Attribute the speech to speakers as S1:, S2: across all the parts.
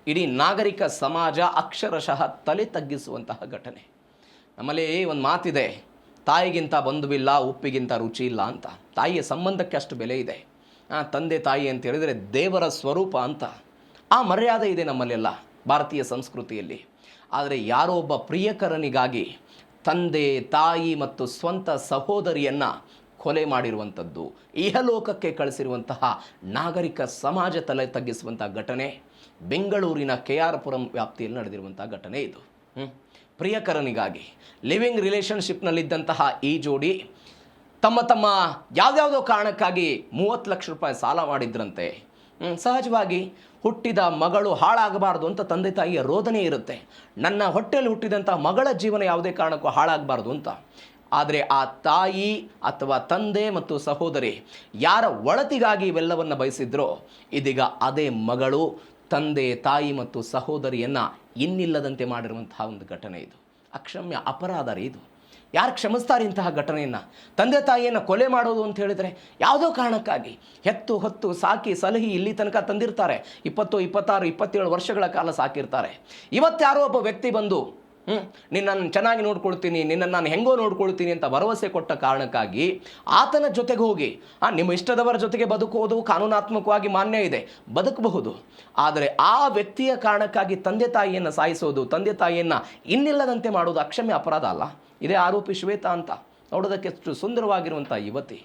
S1: ಇಡೀ ನಾಗರಿಕ ಸಮಾಜ ಅಕ್ಷರಶಃ ತಲೆ ತಗ್ಗಿಸುವಂತಹ ಘಟನೆ. ನಮ್ಮಲ್ಲಿ ಒಂದು ಮಾತಿದೆ, ತಾಯಿಗಿಂತ ಬಂಧುವಿಲ್ಲ, ಉಪ್ಪಿಗಿಂತ ರುಚಿ ಇಲ್ಲ ಅಂತ. ತಾಯಿಯ ಸಂಬಂಧಕ್ಕೆ ಅಷ್ಟು ಬೆಲೆ ಇದೆ. ತಂದೆ ತಾಯಿ ಅಂತ ಹೇಳಿದರೆ ದೇವರ ಸ್ವರೂಪ ಅಂತ. ಆ ಮರ್ಯಾದೆ ಇದೆ ನಮ್ಮಲ್ಲೆಲ್ಲ ಭಾರತೀಯ ಸಂಸ್ಕೃತಿಯಲ್ಲಿ. ಆದರೆ ಯಾರೋ ಒಬ್ಬ ಪ್ರಿಯಕರನಿಗಾಗಿ ತಂದೆ ತಾಯಿ ಮತ್ತು ಸ್ವಂತ ಸಹೋದರಿಯನ್ನು ಕೊಲೆ ಮಾಡಿರುವಂಥದ್ದು, ಇಹಲೋಕಕ್ಕೆ ಕಳಿಸಿರುವಂತಹ ನಾಗರಿಕ ಸಮಾಜ ತಲೆ ತಗ್ಗಿಸುವಂಥ ಘಟನೆ ಬೆಂಗಳೂರಿನ KR ಪುರಂ ವ್ಯಾಪ್ತಿಯಲ್ಲಿ ನಡೆದಿರುವಂಥ ಘಟನೆ ಇದು. ಪ್ರಿಯಕರನಿಗಾಗಿ ಲಿವಿಂಗ್ ರಿಲೇಷನ್ಶಿಪ್ನಲ್ಲಿದ್ದಂತಹ ಈ ಜೋಡಿ ತಮ್ಮ ಯಾವುದ್ಯಾವುದೋ ಕಾರಣಕ್ಕಾಗಿ 30 ಲಕ್ಷ ರೂಪಾಯಿ ಸಾಲ ಮಾಡಿದ್ರಂತೆ. ಸಹಜವಾಗಿ ಹುಟ್ಟಿದ ಮಗಳು ಹಾಳಾಗಬಾರ್ದು ಅಂತ ತಂದೆ ತಾಯಿಯ ರೋದನೆ ಇರುತ್ತೆ. ನನ್ನ ಹೊಟ್ಟೆಯಲ್ಲಿ ಹುಟ್ಟಿದಂಥ ಮಗಳ ಜೀವನ ಯಾವುದೇ ಕಾರಣಕ್ಕೂ ಹಾಳಾಗಬಾರ್ದು ಅಂತ. ಆದರೆ ಆ ತಾಯಿ ಅಥವಾ ತಂದೆ ಮತ್ತು ಸಹೋದರಿ ಯಾರ ಒಳತಿಗಾಗಿ ಇವೆಲ್ಲವನ್ನು ಬಯಸಿದ್ರೋ, ಇದೀಗ ಅದೇ ಮಗಳು ತಂದೆ ತಾಯಿ ಮತ್ತು ಸಹೋದರಿಯನ್ನು ಇನ್ನಿಲ್ಲದಂತೆ ಮಾಡಿರುವಂತಹ ಒಂದು ಘಟನೆ ಇದು. ಅಕ್ಷಮ್ಯ ಅಪರಾಧ ರೀ ಇದು. ಯಾರು ಕ್ಷಮಿಸ್ತಾರೆ ಇಂತಹ ಘಟನೆಯನ್ನು? ತಂದೆ ತಾಯಿಯನ್ನು ಕೊಲೆ ಮಾಡೋದು ಅಂತ ಹೇಳಿದರೆ ಯಾವುದೋ ಕಾರಣಕ್ಕಾಗಿ ಹೊತ್ತು ಸಾಕಿ ಸಲಹಿ ಇಲ್ಲಿ ತನಕ ತಂದಿರ್ತಾರೆ. 20, 26, 27 ವರ್ಷಗಳ ಕಾಲ ಸಾಕಿರ್ತಾರೆ. ಇವತ್ತು ಯಾರೋ ಒಬ್ಬ ವ್ಯಕ್ತಿ ಬಂದು ನಿನ್ನನ್ನು ಚೆನ್ನಾಗಿ ನೋಡ್ಕೊಳ್ತೀನಿ, ನಿನ್ನನ್ನು ನಾನು ಹೆಂಗೋ ನೋಡ್ಕೊಳ್ತೀನಿ ಅಂತ ಭರವಸೆ ಕೊಟ್ಟ ಕಾರಣಕ್ಕಾಗಿ ಆತನ ಜೊತೆಗೆ ಹೋಗಿ ನಿಮ್ಮ ಇಷ್ಟದವರ ಜೊತೆಗೆ ಬದುಕುವುದು ಕಾನೂನಾತ್ಮಕವಾಗಿ ಮಾನ್ಯ ಇದೆ, ಬದುಕಬಹುದು. ಆದರೆ ಆ ವ್ಯಕ್ತಿಯ ಕಾರಣಕ್ಕಾಗಿ ತಂದೆ ತಾಯಿಯನ್ನು ಸಾಯಿಸೋದು, ತಂದೆ ತಾಯಿಯನ್ನು ಇನ್ನಿಲ್ಲದಂತೆ ಮಾಡೋದು ಅಕ್ಷಮ್ಯ ಅಪರಾಧ ಅಲ್ಲ? ಇದೇ ಆರೋಪಿ ಶ್ವೇತಾ ಅಂತ. ನೋಡೋದಕ್ಕೆ ಎಷ್ಟು ಸುಂದರವಾಗಿರುವಂಥ ಯುವತಿ,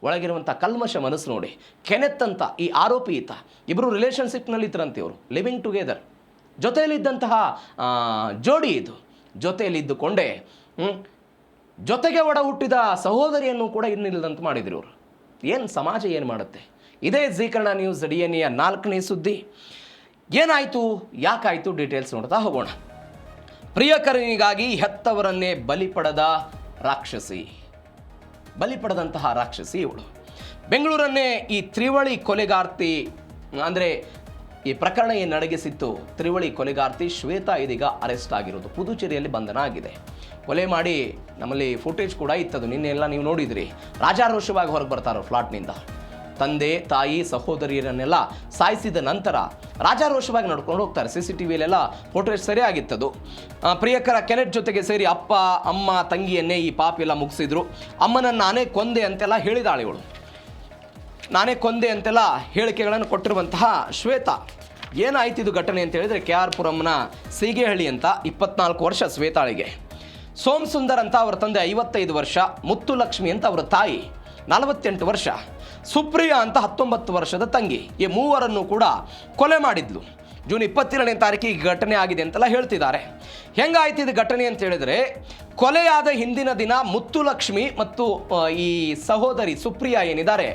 S1: ಒಳಗಿರುವಂಥ ಕಲ್ಮಶ ಮನಸ್ಸು ನೋಡಿ. ಕೆನೆತ್ ಅಂತ ಈ ಆರೋಪಿ ಈತ. ಇಬ್ಬರು ರಿಲೇಷನ್ಶಿಪ್ನಲ್ಲಿ ಇದ್ರಂತೆ, ಇವರು ಲಿವಿಂಗ್ ಟುಗೆದರ್, ಜೊತೆಯಲ್ಲಿದ್ದಂತಹ ಜೋಡಿ ಇದು. ಜೊತೆಯಲ್ಲಿದ್ದುಕೊಂಡೇ ಜೊತೆಗೆ ಒಡ ಹುಟ್ಟಿದ ಸಹೋದರಿಯನ್ನು ಕೂಡ ಇನ್ನಿಲ್ಲದಂತೆ ಮಾಡಿದ್ರು ಇವರು. ಏನು ಸಮಾಜ ಏನು ಮಾಡುತ್ತೆ? ಇದೇ ಜೀ ಕನ್ನಡ ನ್ಯೂಸ್ DNA 4ನೇ ಸುದ್ದಿ. ಏನಾಯಿತು, ಯಾಕಾಯಿತು, ಡೀಟೇಲ್ಸ್ ನೋಡ್ತಾ ಹೋಗೋಣ. ಪ್ರಿಯಕರನಿಗಾಗಿ ಹೆತ್ತವರನ್ನೇ ಬಲಿಪಡೆದಂತಹ ರಾಕ್ಷಸಿ ಇವಳು. ಬೆಂಗಳೂರನ್ನೇ ಈ ತ್ರಿವಳಿ ಕೊಲೆಗಾರ್ತಿ, ಅಂದರೆ ಈ ಪ್ರಕರಣ ಏನು ನಡಗಿಸಿತ್ತು, ತ್ರಿವಳಿ ಕೊಲೆಗಾರ್ತಿ ಶ್ವೇತಾ ಇದೀಗ ಅರೆಸ್ಟ್ ಆಗಿರೋದು. ಪುದುಚೇರಿಯಲ್ಲಿ ಬಂಧನ ಆಗಿದೆ. ಕೊಲೆ ಮಾಡಿ ನಮ್ಮಲ್ಲಿ ಫುಟೇಜ್ ಕೂಡ ಇತ್ತದು, ನಿನ್ನೆಲ್ಲ ನೀವು ನೋಡಿದ್ರಿ. ರಾಜಾರೋಷವಾಗಿ ಹೊರಗೆ ಬರ್ತಾರೋ ಫ್ಲಾಟ್ನಿಂದ. ತಂದೆ ತಾಯಿ ಸಹೋದರಿಯರನ್ನೆಲ್ಲ ಸಾಯಿಸಿದ ನಂತರ ರಾಜಾರೋಷವಾಗಿ ನಡ್ಕೊಂಡು ಹೋಗ್ತಾರೆ. CCTVಯಲ್ಲೆಲ್ಲ ಫೋಟೇಜ್ ಸರಿಯಾಗಿತ್ತದು. ಪ್ರಿಯಕರ ಕೆನೆಟ್ ಜೊತೆಗೆ ಸೇರಿ ಅಪ್ಪ ಅಮ್ಮ ತಂಗಿಯನ್ನೇ ಈ ಪಾಪೆಲ್ಲ ಮುಗಿಸಿದ್ರು. ಅಮ್ಮನನ್ನು ನಾನೇ ಕೊಂದೆ ಅಂತೆಲ್ಲ ಹೇಳಿದಾಳೆ ಇವಳು. ನಾನೇ ಕೊಂದೆ ಅಂತೆಲ್ಲ ಹೇಳಿಕೆಗಳನ್ನು ಕೊಟ್ಟಿರುವಂತಹ ಶ್ವೇತಾ. ಏನಾಯ್ತು ಇದು ಘಟನೆ ಅಂತ ಹೇಳಿದರೆ, KR ಪುರಂನ ಸೀಗೆಹಳ್ಳಿ ಅಂತ 24 ವರ್ಷ ಶ್ವೇತಾಳಿಗೆ. ಸೋಮ್ ಸುಂದರ್ ಅಂತ ಅವರ ತಂದೆ 55 ವರ್ಷ, ಮುತ್ತುಲಕ್ಷ್ಮಿ ಅಂತ ಅವರ ತಾಯಿ 48 ವರ್ಷ, ಸುಪ್ರಿಯಾ ಅಂತ 19 ವರ್ಷದ ತಂಗಿ. ಈ ಮೂವರನ್ನು ಕೂಡ ಕೊಲೆ ಮಾಡಿದ್ಲು. ಜೂನ್ 22ನೇ ತಾರೀಕಿಗೆ ಈ ಘಟನೆ ಆಗಿದೆ ಅಂತೆಲ್ಲ ಹೇಳ್ತಿದ್ದಾರೆ. ಹೆಂಗಾಯ್ತು ಇದು ಘಟನೆ ಅಂತ ಹೇಳಿದರೆ, ಕೊಲೆಯಾದ ಹಿಂದಿನ ದಿನ ಮುತ್ತುಲಕ್ಷ್ಮಿ ಮತ್ತು ಈ ಸಹೋದರಿ ಸುಪ್ರಿಯಾ ಏನಿದ್ದಾರೆ,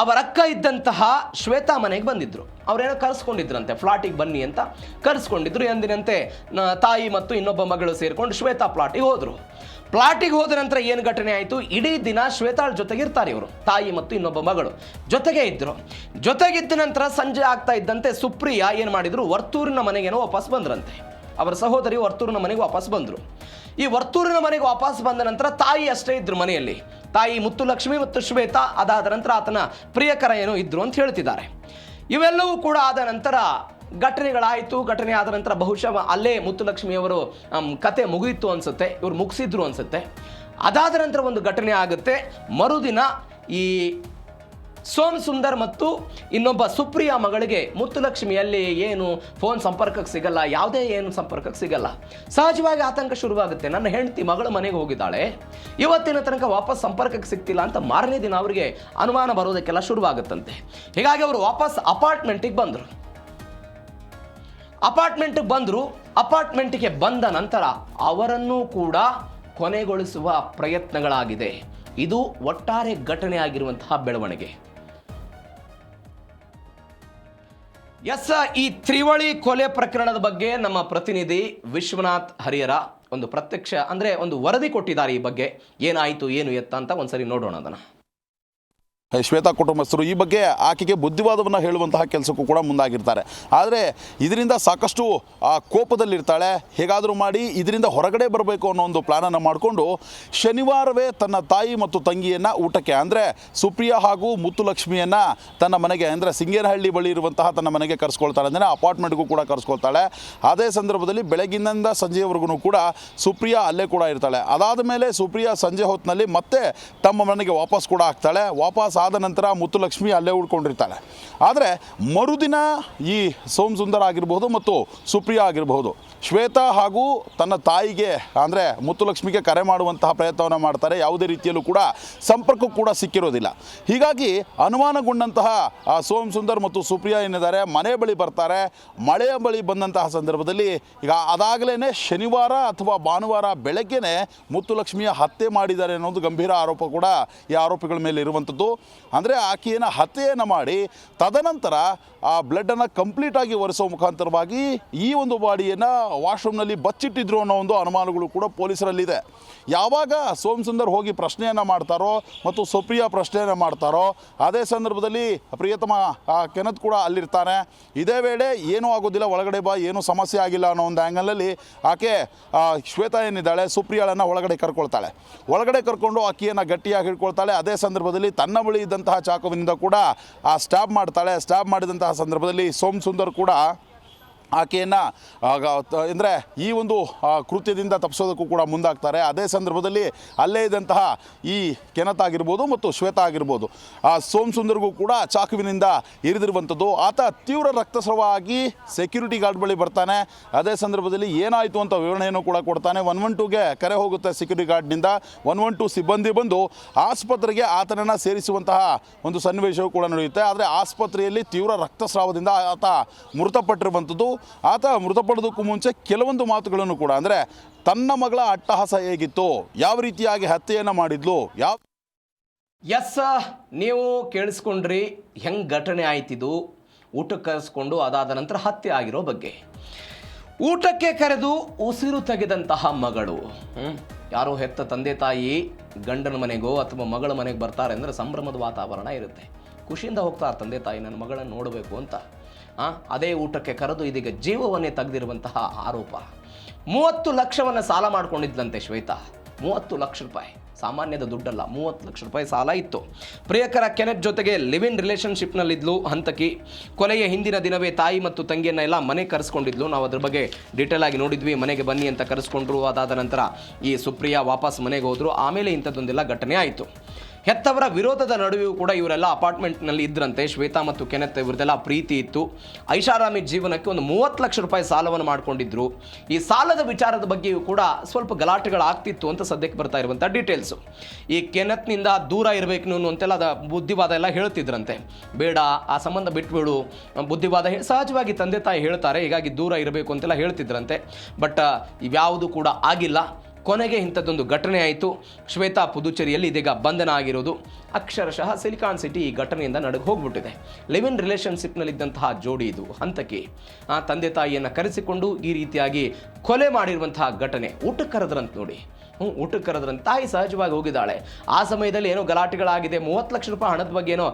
S1: ಅವರಕ್ಕ ಇದ್ದಂತಹ ಶ್ವೇತಾ ಮನೆಗೆ ಬಂದಿದ್ರು. ಅವರೇನೋ ಕರೆಸ್ಕೊಂಡಿದ್ರಂತೆ, ಫ್ಲಾಟಿಗೆ ಬನ್ನಿ ಅಂತ ಕರೆಸ್ಕೊಂಡಿದ್ರು. ಎಂದಿನಂತೆ ತಾಯಿ ಮತ್ತು ಇನ್ನೊಬ್ಬ ಮಗಳು ಸೇರಿಕೊಂಡು ಶ್ವೇತಾ ಪ್ಲಾಟಿಗೆ ಹೋದರು. ಪ್ಲಾಟಿಗೆ ಹೋದ ನಂತರ ಏನು ಘಟನೆ ಆಯಿತು, ಇಡೀ ದಿನ ಶ್ವೇತಾಳ ಜೊತೆಗೆ ಇರ್ತಾರೆ ಇವರು. ತಾಯಿ ಮತ್ತು ಇನ್ನೊಬ್ಬ ಮಗಳು ಜೊತೆಗೆ ಇದ್ದರು. ಜೊತೆಗಿದ್ದ ನಂತರ ಸಂಜೆ ಆಗ್ತಾ ಇದ್ದಂತೆ ಸುಪ್ರಿಯಾ ಏನು ಮಾಡಿದ್ರು, ವರ್ತೂರಿನ ಮನೆಗೇನೋ ವಾಪಸ್ ಬಂದ್ರಂತೆ. ಅವರ ಸಹೋದರಿ ವರ್ತೂರಿನ ಮನೆಗೆ ವಾಪಸ್ ಬಂದರು. ಈ ವರ್ತೂರಿನ ಮನೆಗೆ ವಾಪಸ್ ಬಂದ ನಂತರ ತಾಯಿ ಅಷ್ಟೇ ಇದ್ರು ಮನೆಯಲ್ಲಿ. ತಾಯಿ ಮುತ್ತುಲಕ್ಷ್ಮಿ ಮತ್ತು ಶ್ವೇತಾ, ಅದಾದ ನಂತರ ಆತನ ಪ್ರಿಯಕರ ಏನೋ ಇದ್ರು ಅಂತ ಹೇಳ್ತಿದ್ದಾರೆ. ಇವೆಲ್ಲವೂ ಕೂಡ ಆದ ನಂತರ ಘಟನೆಗಳಾಯಿತು. ಘಟನೆ ಆದ ನಂತರ ಬಹುಶಃ ಅಲ್ಲೇ ಮುತ್ತುಲಕ್ಷ್ಮಿಯವರು ಕತೆ ಮುಗಿಯಿತು ಅನಿಸುತ್ತೆ, ಇವರು ಮುಗಿಸಿದ್ರು ಅನಿಸುತ್ತೆ. ಅದಾದ ನಂತರ ಒಂದು ಘಟನೆ ಆಗುತ್ತೆ. ಮರುದಿನ ಈ ಸೋಮ್ ಸುಂದರ್ ಮತ್ತು ಇನ್ನೊಬ್ಬ ಸುಪ್ರಿಯಾ ಮಗಳಿಗೆ ಮುತ್ತುಲಕ್ಷ್ಮಿಯಲ್ಲಿ ಏನು ಫೋನ್ ಸಂಪರ್ಕಕ್ಕೆ ಸಿಗಲ್ಲ, ಯಾವುದೇ ಏನು ಸಂಪರ್ಕಕ್ಕೆ ಸಿಗಲ್ಲ. ಸಹಜವಾಗಿ ಆತಂಕ ಶುರುವಾಗುತ್ತೆ. ನನ್ನ ಹೆಂಡತಿ ಮಗಳ ಮನೆಗೆ ಹೋಗಿದ್ದಾಳೆ, ಇವತ್ತಿನ ತನಕ ವಾಪಸ್ ಸಂಪರ್ಕಕ್ಕೆ ಸಿಗ್ತಿಲ್ಲ ಅಂತ ಮಾರನೇ ದಿನ ಅವರಿಗೆ ಅನುಮಾನ ಬರೋದಕ್ಕೆಲ್ಲ ಶುರುವಾಗುತ್ತಂತೆ. ಹೀಗಾಗಿ ಅವರು ವಾಪಸ್ ಅಪಾರ್ಟ್ಮೆಂಟಿಗೆ ಬಂದರು. ಅಪಾರ್ಟ್ಮೆಂಟಿಗೆ ಬಂದ ನಂತರ ಅವರನ್ನು ಕೂಡ ಕೊನೆಗೊಳಿಸುವ ಪ್ರಯತ್ನಗಳಾಗಿದೆ. ಇದು ಒಟ್ಟಾರೆ ಘಟನೆ ಆಗಿರುವಂತಹ ಬೆಳವಣಿಗೆ. ಈ ತ್ರಿವಳಿ ಕೊಲೆ ಪ್ರಕರಣದ ಬಗ್ಗೆ ನಮ್ಮ ಪ್ರತಿನಿಧಿ ವಿಶ್ವನಾಥ್ ಹರಿಹರ ಒಂದು ಪ್ರತ್ಯಕ್ಷ ಒಂದು ವರದಿ ಕೊಟ್ಟಿದ್ದಾರೆ. ಈ ಬಗ್ಗೆ ಏನಾಯಿತು ಏನು ಎತ್ತ ಅಂತ ಒಂದ್ಸರಿ ನೋಡೋಣ ಅದನ್ನು.
S2: ಶ್ವೇತಾ ಕುಟುಂಬಸ್ಥರು ಈ ಬಗ್ಗೆ ಆಕೆಗೆ ಬುದ್ಧಿವಾದವನ್ನು ಹೇಳುವಂತಹ ಕೆಲಸಕ್ಕೂ ಕೂಡ ಮುಂದಾಗಿರ್ತಾರೆ. ಆದರೆ ಇದರಿಂದ ಸಾಕಷ್ಟು ಕೋಪದಲ್ಲಿರ್ತಾಳೆ. ಹೇಗಾದರೂ ಮಾಡಿ ಇದರಿಂದ ಹೊರಗಡೆ ಬರಬೇಕು ಅನ್ನೋ ಒಂದು ಪ್ಲಾನನ್ನು ಮಾಡಿಕೊಂಡು ಶನಿವಾರವೇ ತನ್ನ ತಾಯಿ ಮತ್ತು ತಂಗಿಯನ್ನು ಊಟಕ್ಕೆ, ಅಂದರೆ ಸುಪ್ರಿಯಾ ಹಾಗೂ ಮುತ್ತುಲಕ್ಷ್ಮಿಯನ್ನು ತನ್ನ ಮನೆಗೆ, ಅಂದರೆ ಸಿಂಗೇನಹಳ್ಳಿ ಬಳಿ ಇರುವಂತಹ ತನ್ನ ಮನೆಗೆ ಕರೆಸ್ಕೊಳ್ತಾಳೆ. ಅಂದರೆ ಅಪಾರ್ಟ್ಮೆಂಟ್ಗೂ ಕೂಡ ಕರೆಸ್ಕೊಳ್ತಾಳೆ. ಅದೇ ಸಂದರ್ಭದಲ್ಲಿ ಬೆಳಗಿನಿಂದ ಸಂಜೆಯವರೆಗೂ ಕೂಡ ಸುಪ್ರಿಯಾ ಅಲ್ಲೇ ಕೂಡ ಇರ್ತಾಳೆ. ಅದಾದ ಮೇಲೆ ಸುಪ್ರಿಯಾ ಸಂಜೆ ಹೊತ್ತಿನಲ್ಲಿ ಮತ್ತೆ ತಮ್ಮ ಮನೆಗೆ ವಾಪಸ್ ಕೂಡ ಆಗ್ತಾಳೆ. ವಾಪಸ್ ಆದ ನಂತರ ಮುತ್ತುಲಕ್ಷ್ಮಿ ಅಲ್ಲೇ ಉಳ್ಕೊಂಡಿರ್ತಾಳೆ. ಆದರೆ ಮರುದಿನ ಈ ಸೋಮಸುಂದರ್ ಆಗಿರಬಹುದು ಮತ್ತು ಸುಪ್ರಿಯಾ ಆಗಿರಬಹುದು ಶ್ವೇತಾ ಹಾಗೂ ತನ್ನ ತಾಯಿಗೆ ಅಂದರೆ ಮುತ್ತುಲಕ್ಷ್ಮಿಗೆ ಕರೆ ಮಾಡುವಂತಹ ಪ್ರಯತ್ನವನ್ನು ಮಾಡ್ತಾರೆ. ಯಾವುದೇ ರೀತಿಯಲ್ಲೂ ಕೂಡ ಸಂಪರ್ಕ ಕೂಡ ಸಿಕ್ಕಿರೋದಿಲ್ಲ. ಹೀಗಾಗಿ ಅನುಮಾನಗೊಂಡಂತಹ ಸೋಮಸುಂದರ್ ಮತ್ತು ಸುಪ್ರಿಯಾ ಏನಿದ್ದಾರೆ ಮನೆ ಬಳಿ ಬರ್ತಾರೆ. ಮಳೆಯ ಬಳಿ ಬಂದಂತಹ ಸಂದರ್ಭದಲ್ಲಿ ಈಗ ಅದಾಗಲೇ ಶನಿವಾರ ಅಥವಾ ಭಾನುವಾರ ಬೆಳಗ್ಗೆನೇ ಮುತ್ತುಲಕ್ಷ್ಮಿಯ ಹತ್ಯೆ ಮಾಡಿದ್ದಾರೆ ಅನ್ನೋದು ಗಂಭೀರ ಆರೋಪ ಕೂಡ ಈ ಆರೋಪಿಗಳ ಮೇಲೆ ಇರುವಂಥದ್ದು. ಅಂದರೆ ಆಕೆಯನ್ನು ಹತ್ಯೆಯನ್ನು ಮಾಡಿ ತದನಂತರ ಆ ಬ್ಲಡ್ಡನ್ನು ಕಂಪ್ಲೀಟಾಗಿ ಒರೆಸೋ ಮುಖಾಂತರವಾಗಿ ಈ ಒಂದು ಬಾಡಿಯನ್ನು ವಾಶ್ರೂಮ್ನಲ್ಲಿ ಬಚ್ಚಿಟ್ಟಿದ್ರು ಅನ್ನೋ ಒಂದು ಅನುಮಾನಗಳು ಕೂಡ ಪೊಲೀಸರಲ್ಲಿದೆ. ಯಾವಾಗ ಸೋಮಸುಂದರ್ ಹೋಗಿ ಪ್ರಶ್ನೆಯನ್ನು ಮಾಡ್ತಾರೋ ಮತ್ತು ಸುಪ್ರಿಯಾ ಪ್ರಶ್ನೆಯನ್ನು ಮಾಡ್ತಾರೋ ಅದೇ ಸಂದರ್ಭದಲ್ಲಿ ಪ್ರಿಯತಮ ಕೆನತ್ ಕೂಡ ಅಲ್ಲಿರ್ತಾನೆ. ಇದೇ ವೇಳೆ ಏನೂ ಆಗೋದಿಲ್ಲ, ಒಳಗಡೆ ಬಾ, ಏನೂ ಸಮಸ್ಯೆ ಆಗಿಲ್ಲ ಅನ್ನೋ ಒಂದು ಆ್ಯಂಗಲಲ್ಲಿ ಆಕೆ ಶ್ವೇತಾ ಏನಿದ್ದಾಳೆ ಸುಪ್ರಿಯಾಳನ್ನು ಒಳಗಡೆ ಕರ್ಕೊಳ್ತಾಳೆ. ಒಳಗಡೆ ಕರ್ಕೊಂಡು ಆಕೆಯನ್ನು ಗಟ್ಟಿಯಾಗಿ ಹಿಡ್ಕೊಳ್ತಾಳೆ. ಅದೇ ಸಂದರ್ಭದಲ್ಲಿ ತನ್ನ ಬಳಿ ಇದ್ದಂತಹ ಚಾಕುವಿನಿಂದ ಕೂಡ ಸ್ಟ್ಯಾಬ್ ಮಾಡ್ತಾಳೆ. ಸ್ಟ್ಯಾಬ್ ಮಾಡಿದಂತಹ ಸಂದರ್ಭದಲ್ಲಿ ಸೋಮಸುಂದರ್ ಕೂಡ ಆಕೆಯನ್ನು ಅಂದರೆ ಈ ಒಂದು ಕೃತ್ಯದಿಂದ ತಪ್ಪಿಸೋದಕ್ಕೂ ಕೂಡ ಮುಂದಾಗ್ತಾರೆ. ಅದೇ ಸಂದರ್ಭದಲ್ಲಿ ಅಲ್ಲೇ ಇದ್ದಂತಹ ಈ ಕೆನತ್ ಆಗಿರ್ಬೋದು ಮತ್ತು ಶ್ವೇತಾ ಆಗಿರ್ಬೋದು ಆ ಸೋಮಸುಂದರ್ಗೂ ಕೂಡ ಚಾಕುವಿನಿಂದ ಇರಿದಿರುವಂಥದ್ದು. ಆತ ತೀವ್ರ ರಕ್ತಸ್ರಾವ ಆಗಿ ಸೆಕ್ಯೂರಿಟಿ ಗಾರ್ಡ್ ಬಳಿ ಬರ್ತಾನೆ. ಅದೇ ಸಂದರ್ಭದಲ್ಲಿ ಏನಾಯಿತು ಅಂತ ವಿವರಣೆಯನ್ನು ಕೂಡ ಕೊಡ್ತಾನೆ. 112ಗೆ ಕರೆ ಹೋಗುತ್ತೆ ಸೆಕ್ಯೂರಿಟಿ ಗಾರ್ಡ್ನಿಂದ. 112 ಸಿಬ್ಬಂದಿ ಬಂದು ಆಸ್ಪತ್ರೆಗೆ ಆತನನ್ನು ಸೇರಿಸುವಂತಹ ಒಂದು ಸನ್ನಿವೇಶವೂ ಕೂಡ ನಡೆಯುತ್ತೆ. ಆದರೆ ಆಸ್ಪತ್ರೆಯಲ್ಲಿ ತೀವ್ರ ರಕ್ತಸ್ರಾವದಿಂದ ಆತ ಮೃತಪಟ್ಟಿರುವಂಥದ್ದು. ಆತ ಮೃತಪಡೋದಕ್ಕೂ ಮುಂಚೆ ಕೆಲವೊಂದು ಮಾತುಗಳನ್ನು ಕೂಡ, ಅಂದರೆ ತನ್ನ ಮಗಳ ಅಟ್ಟಹಾಸ ಹೇಗಿತ್ತು, ಯಾವ ರೀತಿಯಾಗಿ ಹತ್ಯೆಯನ್ನು ಮಾಡಿದ್ಲು,
S1: ಎಸ್ ನೀವು ಕೇಳಿಸ್ಕೊಂಡ್ರಿ ಹೆಂಗೆ ಘಟನೆ ಆಯ್ತಿದ್ದು. ಊಟಕ್ಕೆ ಕರೆಸ್ಕೊಂಡು ಅದಾದ ನಂತರ ಹತ್ಯೆ ಆಗಿರೋ ಬಗ್ಗೆ. ಊಟಕ್ಕೆ ಕರೆದು ಉಸಿರು ತೆಗೆದಂತಹ ಮಗಳು, ಯಾರೋ ಹೆತ್ತ ತಂದೆ ತಾಯಿ ಗಂಡನ ಮನೆಗೋ ಅಥವಾ ಮಗಳ ಮನೆಗೆ ಬರ್ತಾರೆ ಅಂದರೆ ಸಂಭ್ರಮದ ವಾತಾವರಣ ಇರುತ್ತೆ. ಖುಷಿಯಿಂದ ಹೋಗ್ತಾರೆ ತಂದೆ ತಾಯಿ ನನ್ನ ಮಗಳನ್ನು ನೋಡಬೇಕು ಅಂತ. ಅದೇ ಊಟಕ್ಕೆ ಕರೆದು ಇದೀಗ ಜೀವವನ್ನೇ ತೆಗೆದಿರುವಂತಹ ಆರೋಪ. 30 ಲಕ್ಷವನ್ನು ಸಾಲ ಮಾಡ್ಕೊಂಡಿದ್ದಂತೆ ಶ್ವೇತಾ. 30 ಲಕ್ಷ ರೂಪಾಯಿ ಸಾಮಾನ್ಯದ ದುಡ್ಡಲ್ಲ, 30 ಲಕ್ಷ ರೂಪಾಯಿ ಸಾಲ ಇತ್ತು. ಪ್ರಿಯಕರ ಕೆನೆತ್ ಜೊತೆಗೆ ಲಿವ್ ಇನ್ ರಿಲೇಷನ್ಶಿಪ್ನಲ್ಲಿದ್ಲು ಹಂತಕಿ. ಕೊಲೆಯ ಹಿಂದಿನ ದಿನವೇ ತಾಯಿ ಮತ್ತು ತಂಗಿಯನ್ನ ಎಲ್ಲ ಮನೆ ಕರೆಸ್ಕೊಂಡಿದ್ಲು. ನಾವು ಅದ್ರ ಬಗ್ಗೆ ಡೀಟೇಲ್ ಆಗಿ ನೋಡಿದ್ವಿ. ಮನೆಗೆ ಬನ್ನಿ ಅಂತ ಕರೆಸ್ಕೊಂಡ್ರು. ಅದಾದ ನಂತರ ಈ ಸುಪ್ರಿಯಾ ವಾಪಸ್ ಮನೆಗೆ ಹೋದ್ರು. ಆಮೇಲೆ ಇಂಥದ್ದೊಂದೆಲ್ಲ ಘಟನೆ ಆಯಿತು. ಹೆತ್ತವರ ವಿರೋಧದ ನಡುವೆಯೂ ಕೂಡ ಇವರೆಲ್ಲ ಅಪಾರ್ಟ್ಮೆಂಟ್ನಲ್ಲಿ ಇದ್ರಂತೆ. ಶ್ವೇತಾ ಮತ್ತು ಕೆನೆತ್ ಇವ್ರದೆಲ್ಲ ಪ್ರೀತಿ ಇತ್ತು. ಐಷಾರಾಮಿ ಜೀವನಕ್ಕೆ ಒಂದು 30 ಲಕ್ಷ ರೂಪಾಯಿ ಸಾಲವನ್ನು ಮಾಡ್ಕೊಂಡಿದ್ರು. ಈ ಸಾಲದ ವಿಚಾರದ ಬಗ್ಗೆಯೂ ಕೂಡ ಸ್ವಲ್ಪ ಗಲಾಟೆಗಳಾಗ್ತಿತ್ತು ಅಂತ ಸದ್ಯಕ್ಕೆ ಬರ್ತಾ ಇರುವಂಥ ಡೀಟೇಲ್ಸು. ಈ ಕೆನೆತ್ನಿಂದ ದೂರ ಇರಬೇಕು ಅನ್ನುವಂತೆಲ್ಲ ಬುದ್ಧಿವಾದ ಎಲ್ಲ ಹೇಳ್ತಿದ್ರಂತೆ. ಬೇಡ, ಆ ಸಂಬಂಧ ಬಿಟ್ಬಿಡು, ಬುದ್ಧಿವಾದ ಸಹಜವಾಗಿ ತಂದೆ ತಾಯಿ ಹೇಳ್ತಾರೆ, ಹೀಗಾಗಿ ದೂರ ಇರಬೇಕು ಅಂತೆಲ್ಲ ಹೇಳ್ತಿದ್ರಂತೆ. ಬಟ್ ಇವ್ಯಾವುದು ಕೂಡ ಆಗಿಲ್ಲ. ಕೊನೆಗೆ ಇಂಥದ್ದೊಂದು ಘಟನೆ ಆಯಿತು. ಶ್ವೇತಾ ಪುದುಚೇರಿಯಲ್ಲಿ ಇದೀಗ ಬಂಧನ ಆಗಿರೋದು. ಅಕ್ಷರಶಃ ಸಿಲಿಕಾನ್ ಸಿಟಿ ಈ ಘಟನೆಯಿಂದ ನಡೆದು ಹೋಗ್ಬಿಟ್ಟಿದೆ. ಲಿವ್ ಇನ್ ರಿಲೇಷನ್ಶಿಪ್ನಲ್ಲಿದ್ದಂತಹ ಜೋಡಿ ಇದು ಹಂತಕಿ. ತಂದೆ ತಾಯಿಯನ್ನು ಕರೆಸಿಕೊಂಡು ಈ ರೀತಿಯಾಗಿ ಕೊಲೆ ಮಾಡಿರುವಂತಹ ಘಟನೆ. ಊಟಕ್ಕೆ ಕರೆದ್ರಂತ ನೋಡಿ. ಊಟಕ್ಕೆ ಕರೆದ್ರಂತ ತಾಯಿ ಸಹಜವಾಗಿ ಹೋಗಿದ್ದಾಳೆ. ಆ ಸಮಯದಲ್ಲಿ ಏನೋ ಗಲಾಟೆಗಳಾಗಿದೆ. 30 ಲಕ್ಷ ರೂಪಾಯಿ ಹಣದ ಬಗ್ಗೆ ಏನೋ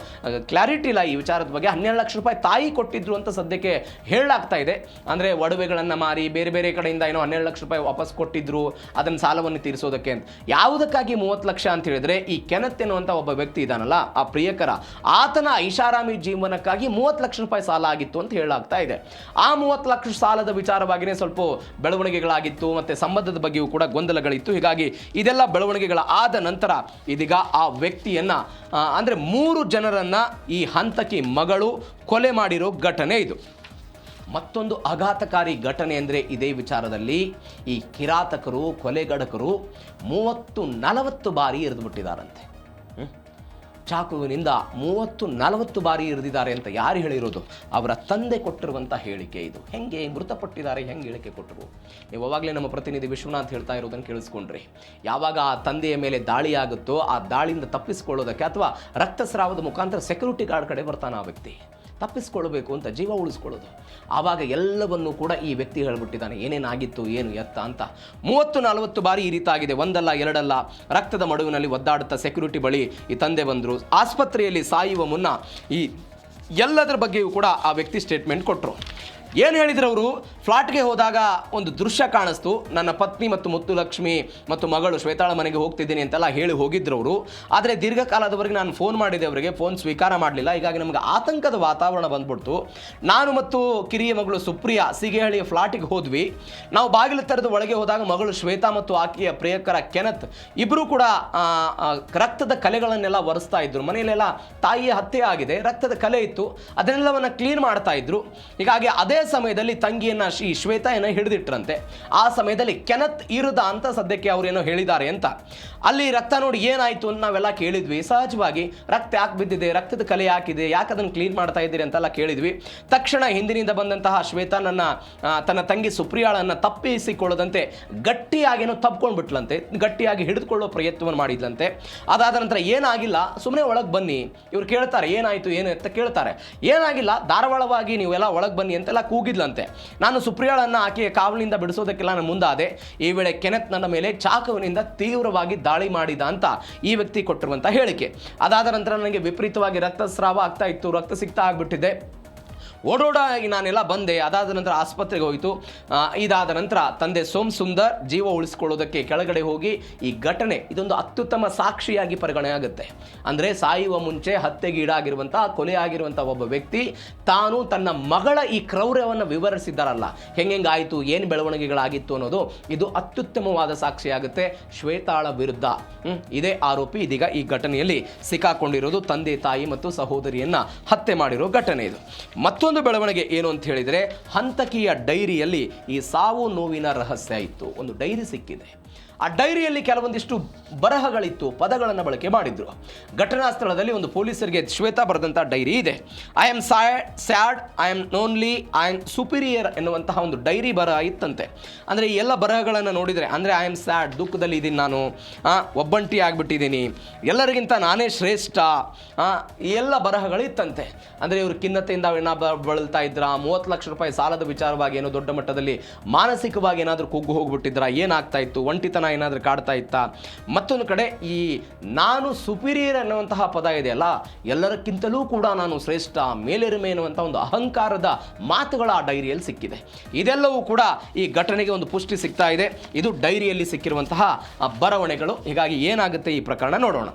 S1: ಕ್ಲಾರಿಟಿ ಇಲ್ಲ ಈ ವಿಚಾರದ ಬಗ್ಗೆ. 12 ಲಕ್ಷ ರೂಪಾಯಿ ತಾಯಿ ಕೊಟ್ಟಿದ್ರು ಅಂತ ಸದ್ಯಕ್ಕೆ ಹೇಳಲಾಗ್ತಾ ಇದೆ. ಅಂದರೆ ಒಡವೆಗಳನ್ನು ಮಾರಿ ಬೇರೆ ಬೇರೆ ಕಡೆಯಿಂದ ಏನೋ 12 ಲಕ್ಷ ರೂಪಾಯಿ ವಾಪಸ್ ಕೊಟ್ಟಿದ್ರು ಅದನ್ನು ಸಾಲವನ್ನು ತೀರಿಸೋದಕ್ಕೆ ಅಂತ. ಯಾವುದಕ್ಕಾಗಿ 30 ಲಕ್ಷ ಅಂತ ಹೇಳಿದ್ರೆ ಈ ಕೆನತ್ ಎನ್ನುವಂಥ ಒಬ್ಬ ವ್ಯಕ್ತಿ ಇದಾನಲ್ಲ, ಆ ಪ್ರಿಯಕರ, ಆತನ ಐಷಾರಾಮಿ ಜೀವನಕ್ಕಾಗಿ 30 ಲಕ್ಷ ರೂಪಾಯಿ ಸಾಲ ಆಗಿತ್ತು ಅಂತ ಹೇಳಲಾಗ್ತಾ ಇದೆ. ಆ 30 ಲಕ್ಷ ಸಾಲದ ವಿಚಾರವಾಗಿಯೇ ಸ್ವಲ್ಪ ಬೆಳವಣಿಗೆಗಳಾಗಿತ್ತು. ಮತ್ತು ಸಂಬಂಧದ ಬಗ್ಗೆಯೂ ಕೂಡ ಗೊಂದಲಗಳಿತ್ತು. ಹೀಗಾಗಿ ಇದೆಲ್ಲ ಬೆಳವಣಿಗೆಗಳ ಆದ ನಂತರ ಇದೀಗ ಆ ವ್ಯಕ್ತಿಯನ್ನ ಅಂದ್ರೆ 3 ಜನರನ್ನ ಈ ಹಂತಕಿ ಮಗಳು ಕೊಲೆ ಮಾಡಿರೋ ಘಟನೆ ಇದು. ಮತ್ತೊಂದು ಆಘಾತಕಾರಿ ಘಟನೆ ಅಂದರೆ ಇದೇ ವಿಚಾರದಲ್ಲಿ ಈ ಕಿರಾತಕರು, ಕೊಲೆಗಡಕರು 30-40 ಬಾರಿ ಎರೆದುಬಿಟ್ಟಿದ್ದಾರಂತೆ. ಚಾಕುವಿನಿಂದ 30-40 ಬಾರಿ ಇರಿದಿದ್ದಾರೆ ಅಂತ ಯಾರು ಹೇಳಿರೋದು? ಅವರ ತಂದೆ ಕೊಟ್ಟಿರುವಂಥ ಹೇಳಿಕೆ ಇದು. ಹೆಂಗೆ ಮೃತಪಟ್ಟಿದ್ದಾರೆ, ಹೆಂಗೆ ಹೇಳಿಕೆ ಕೊಟ್ಟರು? ನೀವು ಅವಾಗಲೇ ನಮ್ಮ ಪ್ರತಿನಿಧಿ ವಿಶ್ವನಾಥ್ ಹೇಳ್ತಾ ಇರೋದನ್ನು ಕೇಳಿಸ್ಕೊಂಡ್ರಿ. ಯಾವಾಗ ಆ ತಂದೆಯ ಮೇಲೆ ದಾಳಿ ಆಗುತ್ತೋ ಆ ದಾಳಿಯಿಂದ ತಪ್ಪಿಸಿಕೊಳ್ಳೋದಕ್ಕೆ ಅಥವಾ ರಕ್ತಸ್ರಾವದ ಮುಖಾಂತರ ಸೆಕ್ಯೂರಿಟಿ ಗಾರ್ಡ್ ಕಡೆ ಬರ್ತಾನೆ ಆ ವ್ಯಕ್ತಿ. ತಪ್ಪಿಸ್ಕೊಳ್ಬೇಕು ಅಂತ, ಜೀವ ಉಳಿಸ್ಕೊಳ್ಳೋದು. ಆವಾಗ ಎಲ್ಲವನ್ನೂ ಕೂಡ ಈ ವ್ಯಕ್ತಿ ಹೇಳ್ಬಿಟ್ಟಿದ್ದಾನೆ, ಏನೇನಾಗಿತ್ತು ಏನು ಎತ್ತ ಅಂತ. 30-40 ಬಾರಿ ಈ ರೀತಾಗಿದೆ, ಒಂದಲ್ಲ ಎರಡಲ್ಲ. ರಕ್ತದ ಮಡುವಿನಲ್ಲಿ ಒದ್ದಾಡುತ್ತಾ ಸೆಕ್ಯೂರಿಟಿ ಬಳಿ ಈ ತಂದೆ ಬಂದರು. ಆಸ್ಪತ್ರೆಯಲ್ಲಿ ಸಾಯುವ ಮುನ್ನ ಈ ಎಲ್ಲದರ ಬಗ್ಗೆಯೂ ಕೂಡ ಆ ವ್ಯಕ್ತಿ ಸ್ಟೇಟ್ಮೆಂಟ್ ಕೊಟ್ಟರು. ಏನು ಹೇಳಿದ್ರು ಅವರು, ಫ್ಲಾಟ್ಗೆ ಹೋದಾಗ ಒಂದು ದೃಶ್ಯ ಕಾಣಿಸ್ತು, ನನ್ನ ಪತ್ನಿ ಮತ್ತು ಮುತ್ತುಲಕ್ಷ್ಮಿ ಮತ್ತು ಮಗಳು ಶ್ವೇತಾಳ ಮನೆಗೆ ಹೋಗ್ತಿದ್ದೀನಿ ಅಂತೆಲ್ಲ ಹೇಳಿ ಹೋಗಿದ್ರು ಅವರು. ಆದರೆ ದೀರ್ಘಕಾಲದವರೆಗೆ ನಾನು ಫೋನ್ ಮಾಡಿದೆ, ಅವರಿಗೆ ಫೋನ್ ಸ್ವೀಕಾರ ಮಾಡಲಿಲ್ಲ. ಹೀಗಾಗಿ ನಮಗೆ ಆತಂಕದ ವಾತಾವರಣ ಬಂದ್ಬಿಡ್ತು. ನಾನು ಮತ್ತು ಕಿರಿಯ ಮಗಳು ಸುಪ್ರಿಯಾ ಸಿಗೇಹಳ್ಳಿಯ ಫ್ಲಾಟಿಗೆ ಹೋದ್ವಿ. ನಾವು ಬಾಗಿಲು ತೆರೆದು ಒಳಗೆ ಹೋದಾಗ ಮಗಳು ಶ್ವೇತಾ ಮತ್ತು ಆಕೆಯ ಪ್ರಿಯಕರ ಕೆನತ್ ಇಬ್ಬರು ಕೂಡ ರಕ್ತದ ಕಲೆಗಳನ್ನೆಲ್ಲ ಒರೆಸ್ತಾ ಇದ್ರು. ಮನೆಯಲ್ಲೆಲ್ಲ ತಾಯಿಯ ಹತ್ಯೆ ಆಗಿದೆ, ರಕ್ತದ ಕಲೆ ಇತ್ತು, ಅದನ್ನೆಲ್ಲವನ್ನು ಕ್ಲೀನ್ ಮಾಡ್ತಾ ಇದ್ರು. ಹೀಗಾಗಿ ಅದೇ ಸಮಯದಲ್ಲಿ ತಂಗಿಯನ್ನ ಈ ಶ್ವೇತಾಯನ್ನ ಹಿಡಿದಿಟ್ರಂತೆ. ಆ ಸಮಯದಲ್ಲಿ ಕೆನತ್ ಇರುದ ಅಂತ ಸದ್ಯಕ್ಕೆ ಅವ್ರೇನೋ ಹೇಳಿದ್ದಾರೆ ಅಂತ. ಅಲ್ಲಿ ರಕ್ತ ನೋಡಿ ಏನಾಯ್ತು ಅಂತ ನಾವೆಲ್ಲ ಕೇಳಿದ್ವಿ. ಸಹಜವಾಗಿ ರಕ್ತ ಯಾಕೆ ಬಿದ್ದಿದೆ, ರಕ್ತದ ಕಲೆ ಯಾಕಿದೆ, ಯಾಕೆ ಅದನ್ನು ಕ್ಲೀನ್ ಮಾಡ್ತಾ ಇದ್ದೀರಿ ಅಂತೆಲ್ಲ ಕೇಳಿದ್ವಿ. ತಕ್ಷಣ ಹಿಂದಿನಿಂದ ಬಂದಂತಹ ಶ್ವೇತಾ ತನ್ನ ತಂಗಿ ಸುಪ್ರಿಯಾಳನ್ನ ತಪ್ಪಿಸಿಕೊಳ್ಳದಂತೆ ಗಟ್ಟಿಯಾಗೇನೋ ತಪ್ಕೊಂಡ್ಬಿಟ್ಲಂತೆ, ಗಟ್ಟಿಯಾಗಿ ಹಿಡಿದುಕೊಳ್ಳೋ ಪ್ರಯತ್ನವನ್ನು ಮಾಡಿದ್ಲಂತೆ. ಅದಾದ ನಂತರ ಏನಾಗಿಲ್ಲ, ಸುಮ್ಮನೆ ಒಳಗೆ ಬನ್ನಿ. ಇವ್ರು ಕೇಳ್ತಾರೆ ಏನಾಯ್ತು ಏನು ಅಂತ ಕೇಳ್ತಾರೆ. ಏನಾಗಿಲ್ಲ, ಧಾರಾವಾಳವಾಗಿ ನೀವೆಲ್ಲ ಒಳಗೆ ಬನ್ನಿ ಅಂತೆಲ್ಲ ಕೂಗಿದ್ಲಂತೆ. ನಾನು ಸುಪ್ರಿಯಾಳನ್ನು ಆಕೆಯ ಕಾವಲಿನಿಂದ ಬಿಡಿಸೋದಕ್ಕೆಲ್ಲ ನಾನು ಮುಂದಾದೆ. ಈ ವೇಳೆ ಕೆನೆತ್ ನನ್ನ ಮೇಲೆ ಚಾಕುವಿನಿಂದ ತೀವ್ರವಾಗಿ ದಾಳಿ ಮಾಡಿದ ಅಂತ ಈ ವ್ಯಕ್ತಿ ಕೊಟ್ಟಿರುವಂಥ ಹೇಳಿಕೆ. ಅದಾದ ನಂತರ ನನಗೆ ವಿಪರೀತವಾಗಿ ರಕ್ತಸ್ರಾವ ಆಗ್ತಾ ಇತ್ತು, ರಕ್ತ ಸಿಗ್ತಾ ಆಗ್ಬಿಟ್ಟಿದೆ. ಓಡೋಡಾಗಿ ನಾನೆಲ್ಲ ಬಂದೆ. ಅದಾದ ನಂತರ ಆಸ್ಪತ್ರೆಗೆ ಹೋಯಿತು. ಇದಾದ ನಂತರ ತಂದೆ ಸೋಮ್ ಸುಂದರ್ ಜೀವ ಉಳಿಸ್ಕೊಳ್ಳೋದಕ್ಕೆ ಕೆಳಗಡೆ ಹೋಗಿ ಈ ಘಟನೆ ಇದೊಂದು ಅತ್ಯುತ್ತಮ ಸಾಕ್ಷಿಯಾಗಿ ಪರಿಗಣನೆ ಆಗುತ್ತೆ. ಅಂದರೆ ಸಾಯುವ ಮುಂಚೆ ಹತ್ಯೆಗೀಡಾಗಿರುವಂಥ, ಕೊಲೆ ಆಗಿರುವಂಥ ಒಬ್ಬ ವ್ಯಕ್ತಿ ತಾನು ತನ್ನ ಮಗಳ ಈ ಕ್ರೌರ್ಯವನ್ನು ವಿವರಿಸಿದ್ದಾರಲ್ಲ, ಹೆಂಗಾಯಿತು, ಏನು ಬೆಳವಣಿಗೆಗಳಾಗಿತ್ತು ಅನ್ನೋದು ಇದು ಅತ್ಯುತ್ತಮವಾದ ಸಾಕ್ಷಿಯಾಗುತ್ತೆ ಶ್ವೇತಾಳ ವಿರುದ್ಧ. ಇದೇ ಆರೋಪಿ ಇದೀಗ ಈ ಘಟನೆಯಲ್ಲಿ ಸಿಕ್ಕಾಕೊಂಡಿರೋದು, ತಂದೆ ತಾಯಿ ಮತ್ತು ಸಹೋದರಿಯನ್ನ ಹತ್ಯೆ ಮಾಡಿರೋ ಘಟನೆ ಇದು. ಮತ್ತೊಂದು ಬೆಳವಣಿಗೆ ಏನು ಅಂತ ಹೇಳಿದರೆ, ಹಂತಕಿಯ ಡೈರಿಯಲ್ಲಿ ಈ ಸಾವು ನೋವಿನ ರಹಸ್ಯ ಇತ್ತು. ಒಂದು ಡೈರಿ ಸಿಕ್ಕಿದೆ. ಆ ಡೈರಿಯಲ್ಲಿ ಕೆಲವೊಂದಿಷ್ಟು ಬರಹಗಳಿತ್ತು, ಪದಗಳನ್ನು ಬಳಕೆ ಮಾಡಿದ್ರು. ಘಟನಾ ಸ್ಥಳದಲ್ಲಿ ಒಂದು ಪೊಲೀಸರಿಗೆ ಶ್ವೇತಾ ಬರೆದಂಥ ಡೈರಿ ಇದೆ. I am sad, I am lonely, I am superior ಎನ್ನುವಂತಹ ಒಂದು ಡೈರಿ ಬರಹ ಇತ್ತಂತೆ. ಅಂದರೆ ಈ ಎಲ್ಲ ಬರಹಗಳನ್ನು ನೋಡಿದರೆ, ಅಂದರೆ ಐ ಆಮ್ ಸ್ಯಾಡ್, ದುಃಖದಲ್ಲಿ ಇದ್ದೀನಿ ನಾನು, ಒಬ್ಬಂಟಿ ಆಗಿಬಿಟ್ಟಿದ್ದೀನಿ, ಎಲ್ಲರಿಗಿಂತ ನಾನೇ ಶ್ರೇಷ್ಠ, ಈ ಎಲ್ಲ ಬರಹಗಳಿತ್ತಂತೆ. ಅಂದರೆ ಇವರು ಖಿನ್ನತೆಯಿಂದ ಬಳಲ್ತಾ ಇದ್ರ, 30 ಲಕ್ಷ ರೂಪಾಯಿ ಸಾಲದ ವಿಚಾರವಾಗಿ ಏನೋ ದೊಡ್ಡ ಮಟ್ಟದಲ್ಲಿ ಮಾನಸಿಕವಾಗಿ ಏನಾದರೂ ಕುಗ್ಗು ಹೋಗ್ಬಿಟ್ಟಿದ್ರ, ಏನಾಗ್ತಾ ಇತ್ತು, ಒಂಟಿತನ ಏನಾದರೂ ಕಾಡ್ತಾ ಇತ್ತಾ. ಮತ್ತೊಂದು ಕಡೆ ಈ ನಾನು ಸುಪೀರಿಯರ್ ಅನ್ನುವಂತಹ ಪದ ಇದೆಯಲ್ಲ, ಎಲ್ಲರಕ್ಕಿಂತಲೂ ಕೂಡ ನಾನು ಶ್ರೇಷ್ಠ, ಮೇಲೆರಿಮೆ ಎನ್ನುವಂಥ ಒಂದು ಅಹಂಕಾರದ ಮಾತುಗಳ ಆ ಡೈರಿಯಲ್ಲಿ ಸಿಕ್ಕಿದೆ. ಇದೆಲ್ಲವೂ ಕೂಡ ಈ ಘಟನೆಗೆ ಒಂದು ಪುಷ್ಟಿ ಸಿಗ್ತಾ ಇದೆ. ಇದು ಡೈರಿಯಲ್ಲಿ ಸಿಕ್ಕಿರುವಂತಹ ಬರವಣೆಗಳು. ಹೀಗಾಗಿ ಏನಾಗುತ್ತೆ ಈ ಪ್ರಕರಣ ನೋಡೋಣ.